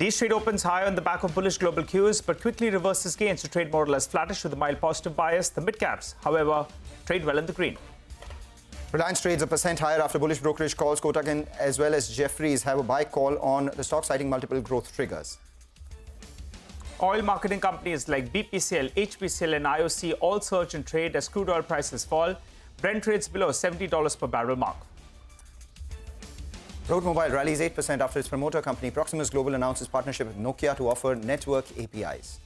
Dalal Street opens higher on the back of bullish global cues, but quickly reverses gains to trade more or less flattish with a mild positive bias. The mid-caps, however, trade well in the green. Reliance trades 1% higher after bullish brokerage calls. Kotak as well as Jefferies have a buy call on the stock, citing multiple growth triggers. Oil marketing companies like BPCL, HPCL and IOC all surge in trade as crude oil prices fall. Brent trades below $70 per barrel mark. Road Mobile rallies 8% after its promoter company Proximus Global announces partnership with Nokia to offer network APIs.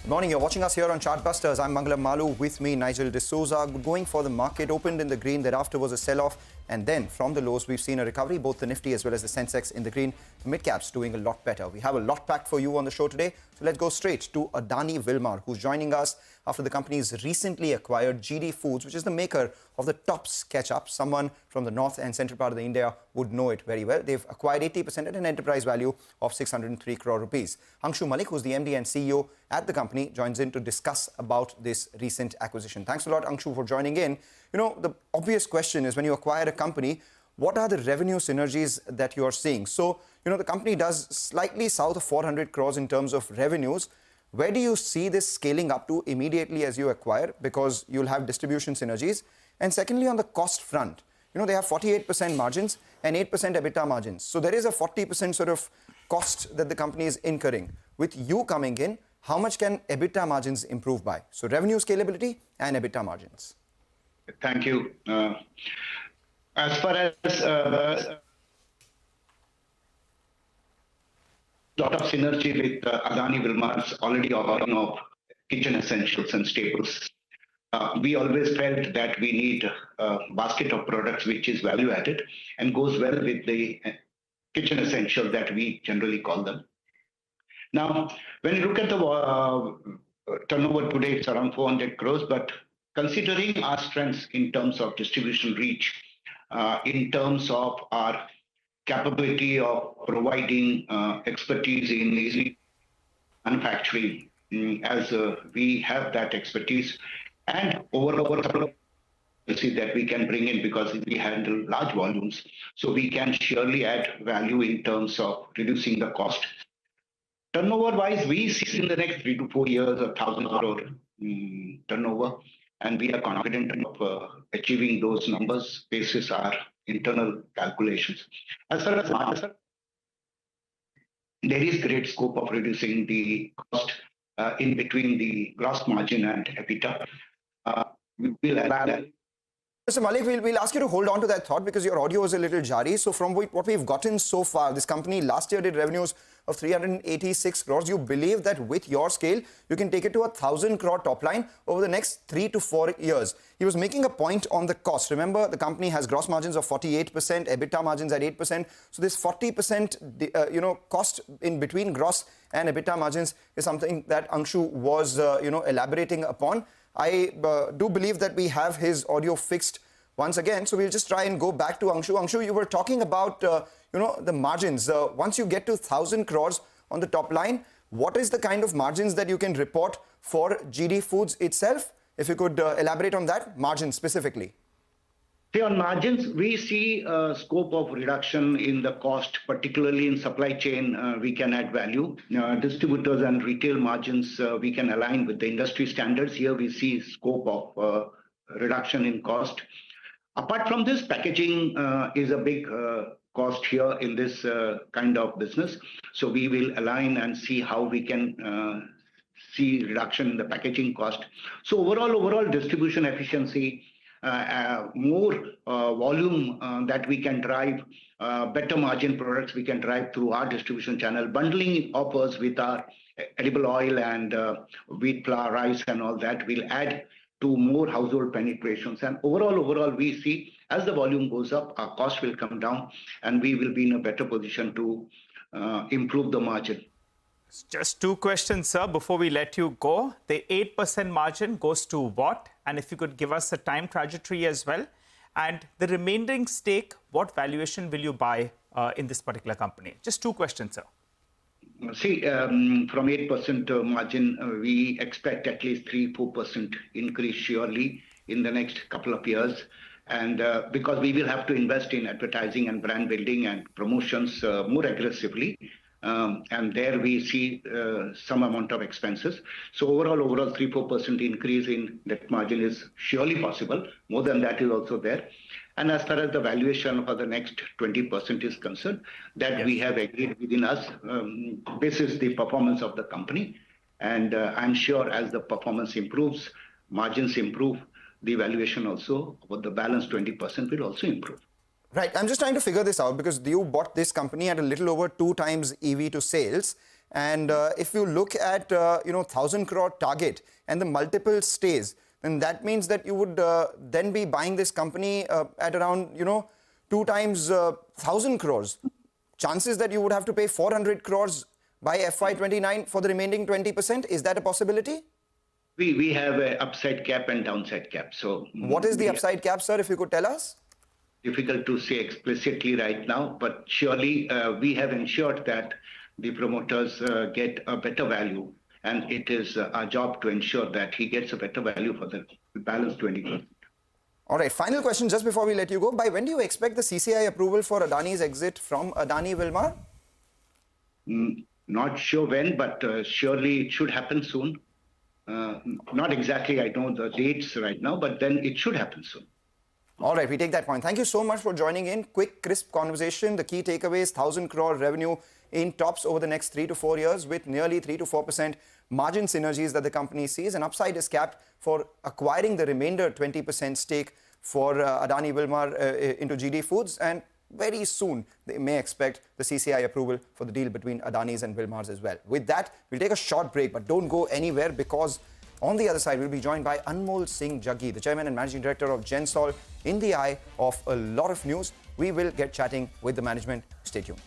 Good morning, you're watching us here on Chartbusters. I'm Mangalam Malu, with me Nigel D'Souza. Going for the market, opened in the green, thereafter was a sell-off, and then from the lows we've seen a recovery, both the Nifty as well as the Sensex in the green. The mid-caps doing a lot better. We have a lot packed for you on the show today, so let's go straight to Adani Wilmar, who's joining us after the company's recently acquired GD Foods, which is the maker of the Tops ketchup. Someone from the north and central part of the India would know it very well. They've acquired 80% at an enterprise value of 603 crore rupees. Angshu Malik, who's the MD and CEO at the company, joins in to discuss about this recent acquisition. Thanks a lot, Angshu, for joining in. You know, the obvious question is, when you acquire a company, what are the revenue synergies that you're seeing? So, you know, the company does slightly south of 400 crores in terms of revenues. Where do you see this scaling up to immediately as you acquire? Because you'll have distribution synergies. And secondly, on the cost front, you know, they have 48% margins and 8% EBITDA margins. So there is a 40% sort of cost that the company is incurring. With you coming in, how much can EBITDA margins improve by? So revenue scalability and EBITDA margins. Thank you. As far as lot of synergy with Adani Wilmar's already offering of kitchen essentials and staples. We always felt that we need a basket of products which is value added and goes well with the kitchen essential that we generally call them. Now, when you look at the turnover today, it's around 400 crores, but considering our strengths in terms of distribution reach, in terms of our capability of providing expertise in easy manufacturing, as we have that expertise, and overall capacity that we can bring in because we handle large volumes, so we can surely add value in terms of reducing the cost. Turnover-wise, we see in the next 3 to 4 years 1,000 crore turnover, and we are confident of achieving those numbers basis our internal calculations. As far as margin, there is great scope of reducing the cost in between the gross margin and EBITDA. We will add that. Mr. Malik, we'll ask you to hold on to that thought because your audio is a little jarry. So from what we've gotten so far, this company last year did revenues of 386 crores. You believe that with your scale, you can take it to 1,000 crore top line over the next 3 to 4 years. He was making a point on the cost. Remember, the company has gross margins of 48%, EBITDA margins at 8%. So this 40% cost in between gross and EBITDA margins is something that Angshu was elaborating upon. I do believe that we have his audio fixed once again, so we'll just try and go back to Angshu. Angshu, you were talking about the margins. Once you get to 1,000 crores on the top line, what is the kind of margins that you can report for GD Foods itself? If you could elaborate on that, margins specifically. See, on margins, we see a scope of reduction in the cost, particularly in supply chain. We can add value. Distributors and retail margins, we can align with the industry standards. Here we see scope of reduction in cost. Apart from this, packaging is a big cost here in this kind of business. So we will align and see how we can see reduction in the packaging cost. So overall distribution efficiency, more volume that we can drive, better margin products we can drive through our distribution channel, bundling offers with our edible oil and wheat flour, rice and all that will add to more household penetrations. And overall, we see as the volume goes up, our cost will come down and we will be in a better position to improve the margin. Just 2 questions, sir, before we let you go. The 8% margin goes to what? And if you could give us a time trajectory as well. And the remaining stake, what valuation will you buy in this particular company? Just 2 questions, sir. See, from 8% margin, we expect at least 3-4% increase surely in the next couple of years. And because we will have to invest in advertising and brand building and promotions more aggressively. And there we see some amount of expenses. So overall 3-4% increase in net margin is surely possible. More than that is also there. And as far as the valuation for the next 20% is concerned, that we have agreed within us, this is the performance of the company. And I'm sure as the performance improves, margins improve, the valuation also, the balance 20% will also improve. Right. I'm just trying to figure this out because you bought this company at a little over 2 times EV to sales. And if you look at, 1,000 crore target and the multiple stays, then that means that you would then be buying this company at around, 2 times 1,000 crores. Chances that you would have to pay 400 crores by FY29 for the remaining 20%. Is that a possibility? We have an upside cap and downside cap. So what is the upside cap, sir, if you could tell us? Difficult to say explicitly right now, but surely we have ensured that the promoters get a better value, and it is our job to ensure that he gets a better value for the balance 20%. All right, final question just before we let you go. By when do you expect the CCI approval for Adani's exit from Adani Wilmar? Not sure when, but surely it should happen soon. Not exactly, I know the dates right now, but then it should happen soon. All right, we take that point. Thank you so much for joining in. Quick, crisp conversation. The key takeaways, 1,000 crore revenue in tops over the next 3 to 4 years with nearly 3 to 4% margin synergies that the company sees. An upside is capped for acquiring the remainder 20% stake for Adani Wilmar into GD Foods. And very soon, they may expect the CCI approval for the deal between Adani's and Wilmar's as well. With that, we'll take a short break, but don't go anywhere because on the other side, we'll be joined by Anmol Singh Jaggi, the Chairman and Managing Director of Gensol, in the eye of a lot of news. We will get chatting with the management. Stay tuned.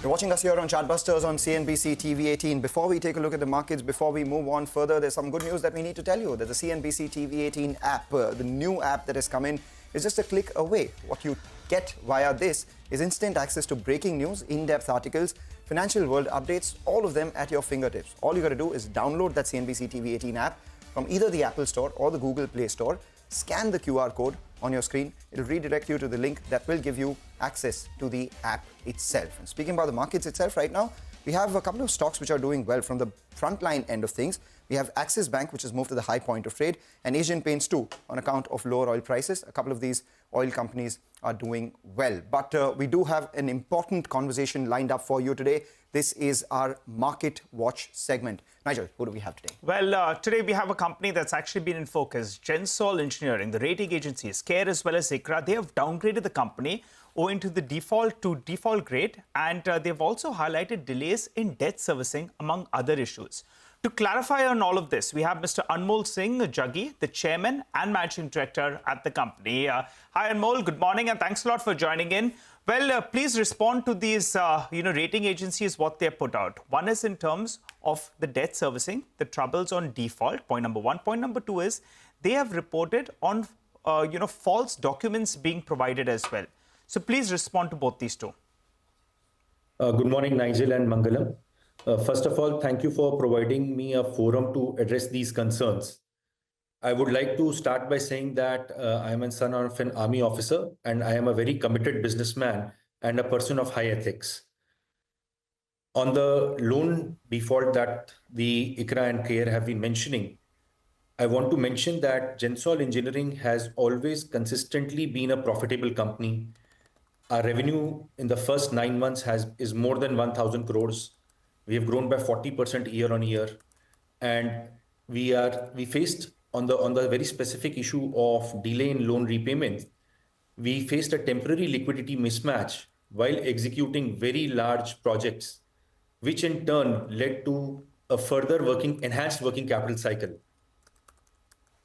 You're watching us here on Chartbusters on CNBC-TV18. Before we take a look at the markets, before we move on further, there's some good news that we need to tell you. That the CNBC-TV18 app, the new app that has come in, is just a click away. What you get via this is instant access to breaking news, in-depth articles, financial world updates, all of them at your fingertips. All you got to do is download that CNBC-TV18 app from either the Apple Store or the Google Play Store. Scan the QR code on your screen. It'll redirect you to the link that will give you access to the app itself. And speaking about the markets itself right now, we have a couple of stocks which are doing well from the frontline end of things. We have Axis Bank, which has moved to the high point of trade, and Asian Paints too, on account of lower oil prices. A couple of these oil companies are doing well. But we do have an important conversation lined up for you today. This is our Market Watch segment. Nigel, who do we have today? Well, today we have a company that's actually been in focus. Gensol Engineering, the rating agencies, CARE as well as ICRA, they have downgraded the company owing to the default grade, and they've also highlighted delays in debt servicing, among other issues. To clarify on all of this, we have Mr. Anmol Singh Jaggi, the Chairman and Managing Director at the company. Hi, Anmol. Good morning, and thanks a lot for joining in. Well, please respond to these, rating agencies, what they put out. One is in terms of the debt servicing, the troubles on default, point number one. Point number two is they have reported on, false documents being provided as well. So please respond to both these two. Good morning, Nigel and Mangalam. First of all, thank you for providing me a forum to address these concerns. I would like to start by saying that I am a son of an army officer and I am a very committed businessman and a person of high ethics. On the loan default that the ICRA and CARE have been mentioning, I want to mention that Gensol Engineering has always consistently been a profitable company. Our revenue in the first 9 months is more than 1,000 crores. We have grown by 40% year on year, and we faced on the very specific issue of delay in loan repayment. We faced a temporary liquidity mismatch while executing very large projects, which in turn led to a further enhanced working capital cycle.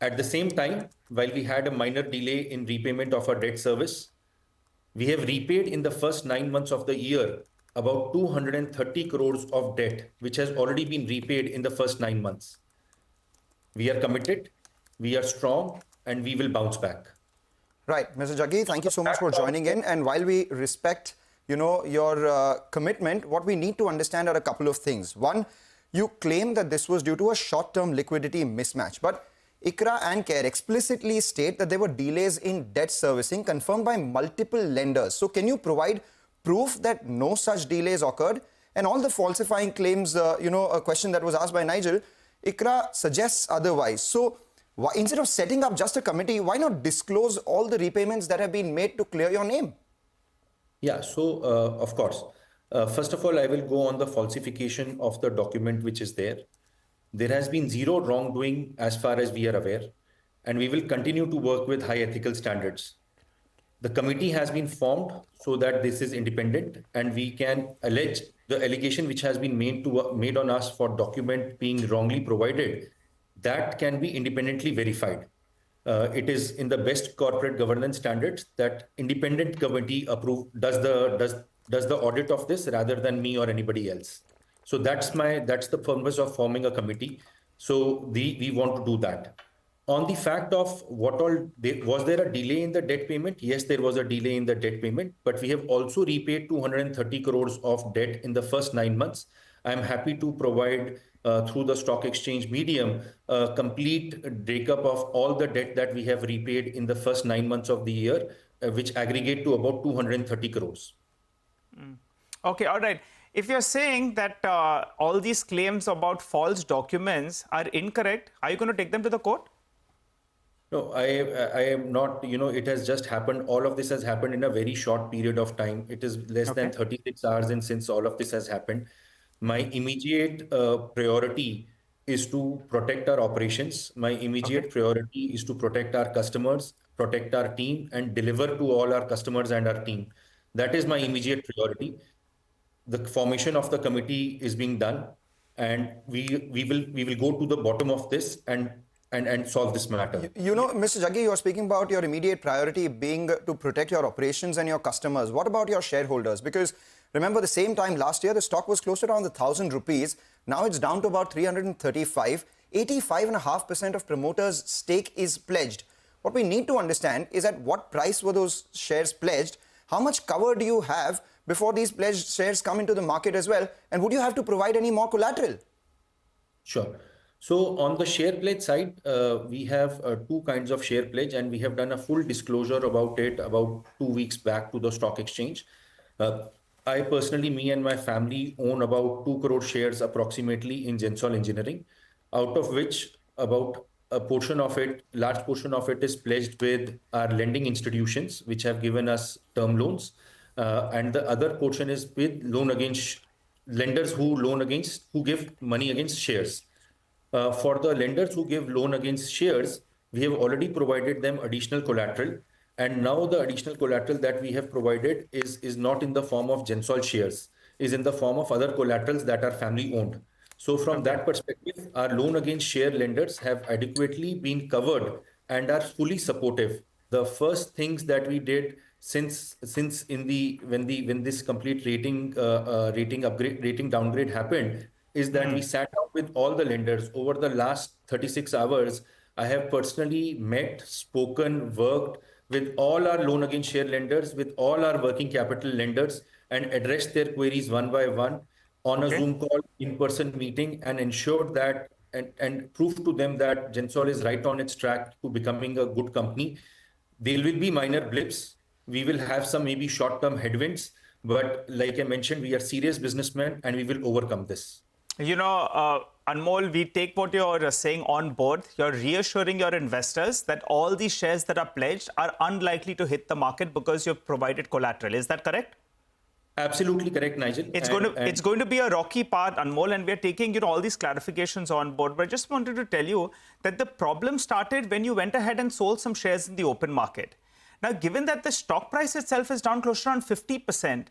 At the same time, while we had a minor delay in repayment of our debt service, we have repaid in the first 9 months of the year about 230 crores of debt, which has already been repaid in the first 9 months. We are committed, we are strong, and we will bounce back. Right, Mr. Jaggi, thank you so much for joining in. And while we respect, your commitment, what we need to understand are a couple of things. One, you claim that this was due to a short-term liquidity mismatch, but ICRA and CARE explicitly state that there were delays in debt servicing confirmed by multiple lenders. So can you provide proof that no such delays occurred? And all the falsifying claims, a question that was asked by Nigel, ICRA suggests otherwise. So instead of setting up just a committee, why not disclose all the repayments that have been made to clear your name? Yeah, so of course. First of all, I will go on the falsification of the document which is there. There has been zero wrongdoing as far as we are aware, and we will continue to work with high ethical standards. The committee has been formed so that this is independent and we can allege the allegation which has been made on us for document being wrongly provided, that can be independently verified. It is in the best corporate governance standards that independent committee does the audit of this rather than me or anybody else. So that's the purpose of forming a committee. So we want to do that. On the fact of was there a delay in the debt payment? Yes, there was a delay in the debt payment, but we have also repaid 230 crores of debt in the first 9 months. I'm happy to provide through the stock exchange medium a complete breakup of all the debt that we have repaid in the first 9 months of the year, which aggregate to about 230 crores. Okay, all right. If you're saying that all these claims about false documents are incorrect, are you going to take them to the court? No, I am not, it has just happened. All of this has happened in a very short period of time. It is less than 36 hours and since all of this has happened. My immediate priority is to protect our operations. My immediate priority is to protect our customers, protect our team, and deliver to all our customers and our team. That is my immediate priority. The formation of the committee is being done, and we will go to the bottom of this and solve this matter. Mr. Jaggi, you are speaking about your immediate priority being to protect your operations and your customers. What about your shareholders? Because remember, the same time last year, the stock was close to around 1,000 rupees. Now it's down to about 335. 85.5% of promoters' stake is pledged. What we need to understand is at what price were those shares pledged? How much cover do you have before these pledged shares come into the market as well? And would you have to provide any more collateral? Sure. So on the share pledge side, we have two kinds of share pledge, and we have done a full disclosure about it about 2 weeks back to the stock exchange. I personally, me and my family own about 2 crore shares approximately in Gensol Engineering, out of which about a portion of it, large portion of it is pledged with our lending institutions, which have given us term loans. And the other portion is with lenders who give money against shares. For the lenders who give loan against shares, we have already provided them additional collateral. And now the additional collateral that we have provided is not in the form of Gensol shares, is in the form of other collaterals that are family owned. So from that perspective, our loan against share lenders have adequately been covered and are fully supportive. The first things that we did since when this complete rating downgrade happened is that we sat down with all the lenders. Over the last 36 hours, I have personally met, spoken, worked with all our loan against share lenders, with all our working capital lenders, and addressed their queries one by one on a Zoom call, in-person meeting, and ensured that and proved to them that Gensol is right on its track to becoming a good company. There will be minor blips. We will have some maybe short-term headwinds, but like I mentioned, we are serious businessmen and we will overcome this. Anmol, we take what you're saying on board. You're reassuring your investors that all these shares that are pledged are unlikely to hit the market because you've provided collateral. Is that correct? Absolutely correct, Nigel. It's going to be a rocky path, Anmol, and we're taking all these clarifications on board. But I just wanted to tell you that the problem started when you went ahead and sold some shares in the open market. Now, given that the stock price itself is down close to around 50%,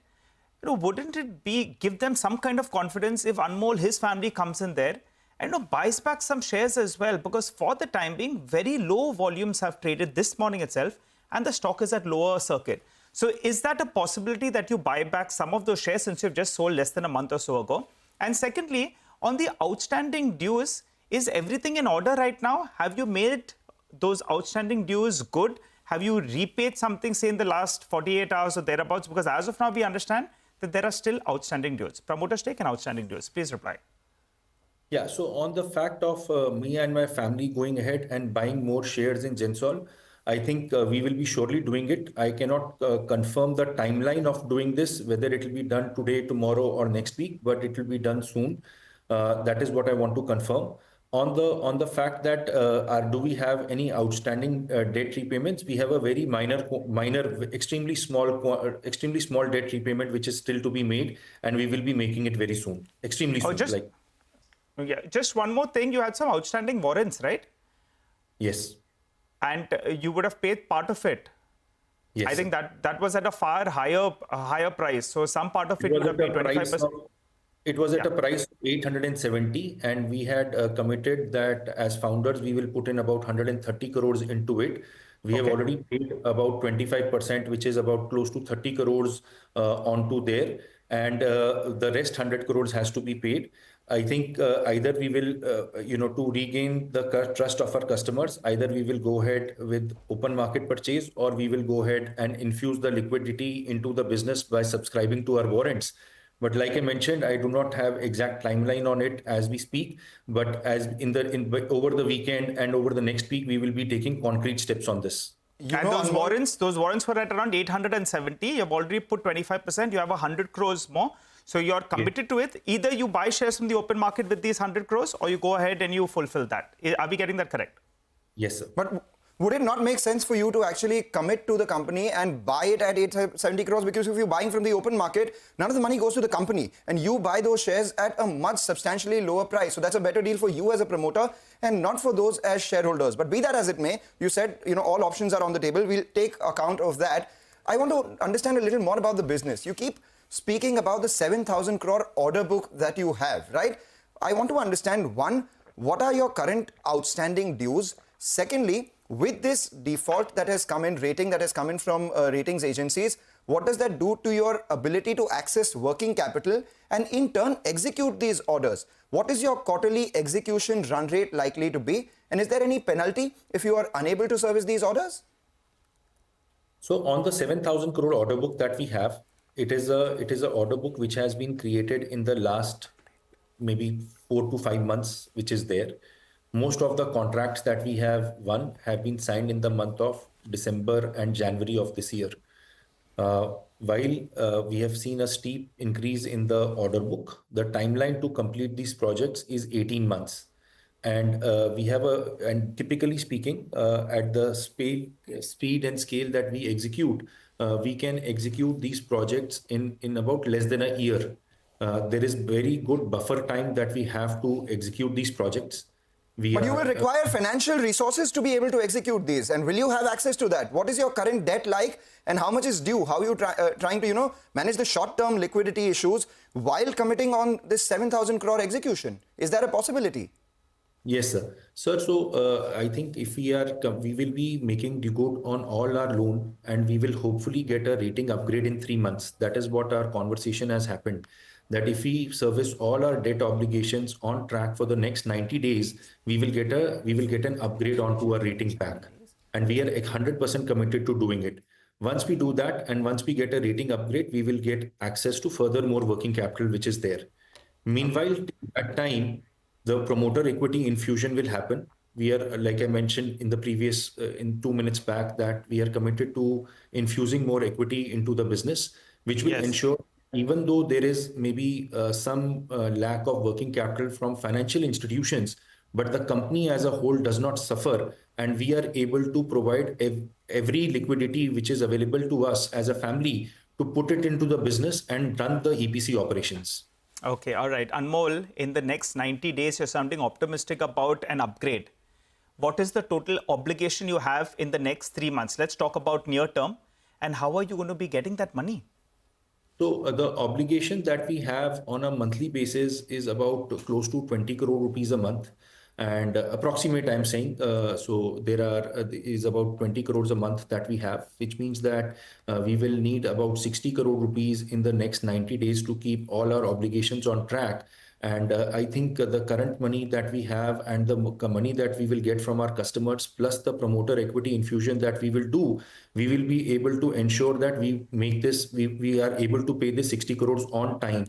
wouldn't it give them some kind of confidence if Anmol, his family, comes in there and buys back some shares as well? Because for the time being, very low volumes have traded this morning itself, and the stock is at lower circuit. So is that a possibility that you buy back some of those shares since you've just sold less than a month or so ago? And secondly, on the outstanding dues, Is everything in order right now? Have you made those outstanding dues good? Have you repaid something, say, in the last 48 hours or thereabouts? Because as of now, we understand that there are still outstanding dues. Promoter stake and outstanding dues. Please reply. Yeah, so on the fact of me and my family going ahead and buying more shares in Gensol, I think we will be surely doing it. I cannot confirm the timeline of doing this, whether it will be done today, tomorrow, or next week, but it will be done soon. That is what I want to confirm. On the fact that do we have any outstanding debt repayments? We have a very extremely small debt repayment which is still to be made, and we will be making it very soon. Extremely soon. Yeah, just one more thing. You had some outstanding warrants, right? Yes. And you would have paid part of it. Yes. I think that was at a far higher price. So some part of it would have paid 25%. It was at a price of 870, and we had committed that as founders, we will put in about 130 crores into it. We have already paid about 25%, which is about close to 30 crores onto there. And the rest 100 crores has to be paid. I think either we will, to regain the trust of our customers, either we will go ahead with open market purchase, or we will go ahead and infuse the liquidity into the business by subscribing to our warrants. But like I mentioned, I do not have exact timeline on it as we speak. But as over the weekend and over the next week, we will be taking concrete steps on this. And those warrants were at around 870. You've already put 25%. You have 100 crores more. So you're committed to it. Either you buy shares from the open market with these 100 crores, or you go ahead and you fulfill that. Are we getting that correct? Yes, sir. But would it not make sense for you to actually commit to the company and buy it at 870 crores? Because if you're buying from the open market, none of the money goes to the company, and you buy those shares at a much substantially lower price. So that's a better deal for you as a promoter and not for those as shareholders. But be that as it may, you said, all options are on the table. We'll take account of that. I want to understand a little more about the business. You keep speaking about the 7,000 crore order book that you have, right? I want to understand, one, what are your current outstanding dues? Secondly, with this default that has come in, rating that has come in from ratings agencies, what does that do to your ability to access working capital and in turn execute these orders? What is your quarterly execution run rate likely to be? And is there any penalty if you are unable to service these orders? So on the 7,000 crore order book that we have, it is a order book which has been created in the last maybe 4 to 5 months, which is there. Most of the contracts that we have won have been signed in the month of December and January of this year. While we have seen a steep increase in the order book, the timeline to complete these projects is 18 months. And typically speaking, at the speed and scale that we execute, we can execute these projects in about less than a year. There is very good buffer time that we have to execute these projects. But you will require financial resources to be able to execute these. And will you have access to that? What is your current debt like and how much is due? How are you trying to, manage the short-term liquidity issues while committing on this 7,000 crore execution? Is that a possibility? Yes, sir. Sir, so I think if we will be making the good on all our loan, and we will hopefully get a rating upgrade in 3 months. That is what our conversation has happened. That if we service all our debt obligations on track for the next 90 days, we will get an upgrade onto our rating pack. And we are 100% committed to doing it. Once we do that, and once we get a rating upgrade, we will get access to further more working capital, which is there. Meanwhile, at time, the promoter equity infusion will happen. We are, like I mentioned in the previous, in 2 minutes back, that we are committed to infusing more equity into the business, which will ensure, even though there is maybe some lack of working capital from financial institutions, but the company as a whole does not suffer, and we are able to provide every liquidity which is available to us as a family to put it into the business and run the EPC operations. Okay, all right. Anmol, in the next 90 days, you're sounding optimistic about an upgrade. What is the total obligation you have in the next 3 months? Let's talk about near term. And how are you going to be getting that money? So the obligation that we have on a monthly basis is about close to 20 crore rupees a month. And approximate, I'm saying, so there is about 20 crores a month that we have, which means that we will need about 60 crore rupees in the next 90 days to keep all our obligations on track. And I think the current money that we have and the money that we will get from our customers, plus the promoter equity infusion that we will do, we will be able to ensure that we are able to pay the 60 crores on time.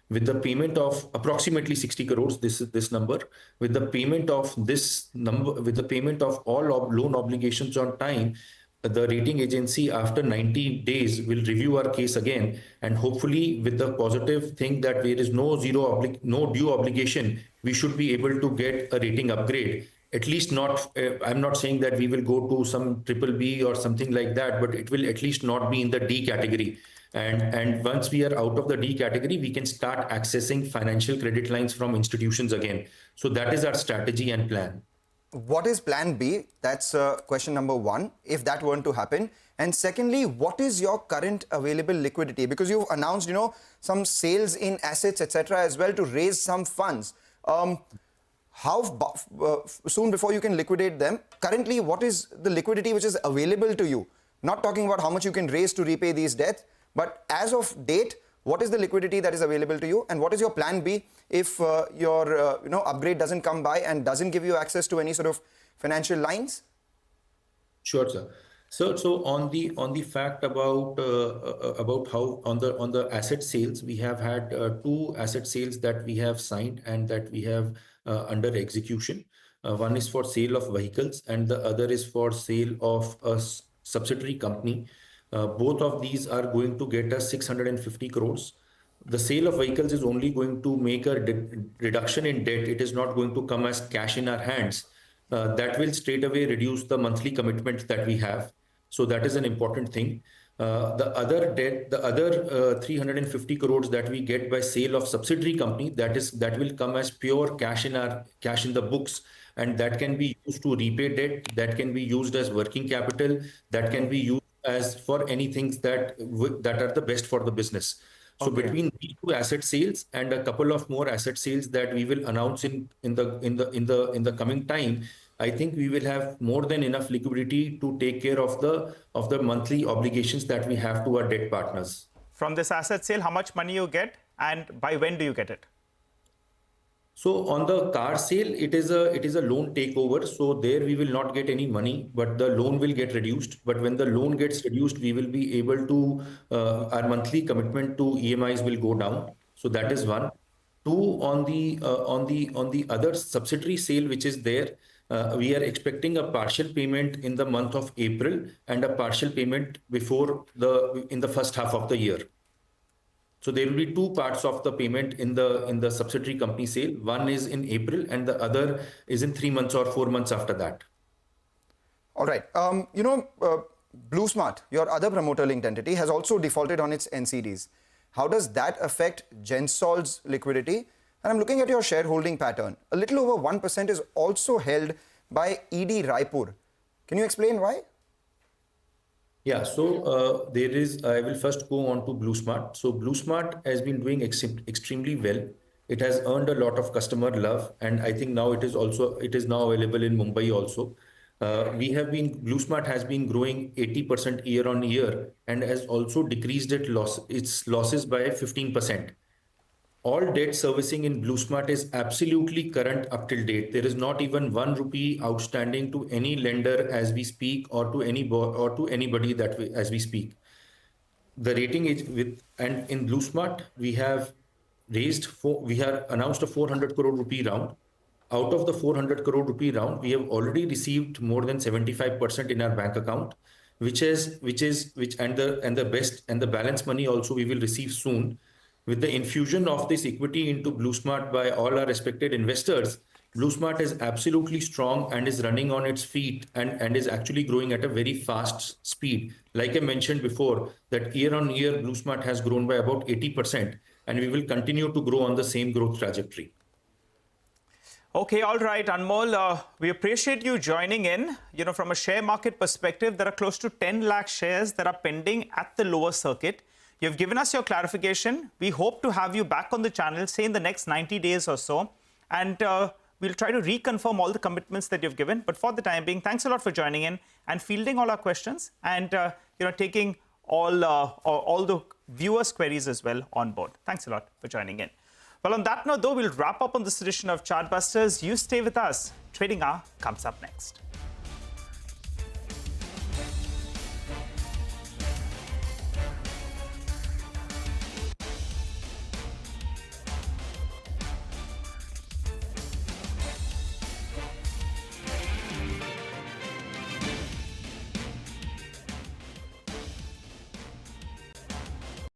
With the payment of approximately 60 crores, this number, with the payment of this number, with the payment of all loan obligations on time, the rating agency after 90 days will review our case again, and hopefully with the positive thing that there is no due obligation, we should be able to get a rating upgrade. At least not, I'm not saying that we will go to some triple B or something like that, but it will at least not be in the D category. And once we are out of the D category, we can start accessing financial credit lines from institutions again. So that is our strategy and plan. What is plan B? That's question number one, if that weren't to happen. And secondly, what is your current available liquidity? Because you've announced, some sales in assets, etc., as well to raise some funds. How soon before you can liquidate them? Currently, what is the liquidity which is available to you? Not talking about how much you can raise to repay these debts, but as of date, what is the liquidity that is available to you? And what is your plan B if your upgrade doesn't come by and doesn't give you access to any sort of financial lines? Sure, sir. So on the fact about how on the asset sales, we have had 2 asset sales that we have signed and that we have under execution. One is for sale of vehicles and the other is for sale of a subsidiary company. Both of these are going to get us 650 crores. The sale of vehicles is only going to make a reduction in debt. It is not going to come as cash in our hands. That will straight away reduce the monthly commitment that we have. So that is an important thing. The other debt, the other 350 crores that we get by sale of subsidiary company, that will come as pure cash in the books, and that can be used to repay debt. That can be used as working capital. That can be used as for anything that are the best for the business. So between these 2 asset sales and a couple of more asset sales that we will announce in the coming time, I think we will have more than enough liquidity to take care of the monthly obligations that we have to our debt partners. From this asset sale, how much money you get and by when do you get it? So on the car sale, it is a loan takeover. So there we will not get any money, but the loan will get reduced. But when the loan gets reduced, we will be able to, our monthly commitment to EMIs will go down. So that is one. 2, on the other subsidiary sale, which is there, we are expecting a partial payment in the month of April and a partial payment in the first half of the year. So there will be 2 parts of the payment in the subsidiary company sale. One is in April and the other is in 3 months or 4 months after that. All right. Blue Smart, your other promoter-linked entity, has also defaulted on its NCDs. How does that affect Gensol's liquidity? And I'm looking at your shareholding pattern. A little over 1% is also held by ED Raipur. Can you explain why? Yeah, so I will first go on to Blue Smart. So Blue Smart has been doing extremely well. It has earned a lot of customer love, and I think now it is now available in Mumbai also. Blue Smart has been growing 80% year on year and has also decreased its losses by 15%. All debt servicing in Blue Smart is absolutely current up till date. There is not even 1 rupee outstanding to any lender as we speak, or to anybody as we speak. The rating is and in Blue Smart we have announced a 400 crore rupee round. Out of the 400 crore rupee round, we have already received more than 75% in our bank account, and the balance money also we will receive soon. With the infusion of this equity into Blue Smart by all our respected investors, Blue Smart is absolutely strong and is running on its feet and is actually growing at a very fast speed. Like I mentioned before, that year on year, Blue Smart has grown by about 80%, and we will continue to grow on the same growth trajectory. Okay, all right, Anmol, we appreciate you joining in. From a share market perspective, there are close to 10 lakh shares that are pending at the lower circuit. You've given us your clarification. We hope to have you back on the channel, say in the next 90 days or so. And we'll try to reconfirm all the commitments that you've given. But for the time being, thanks a lot for joining in and fielding all our questions and taking all the viewers' queries as well on board. Thanks a lot for joining in. Well, on that note, though, we'll wrap up on this edition of Chartbusters. You stay with us. Trading Hour comes up next.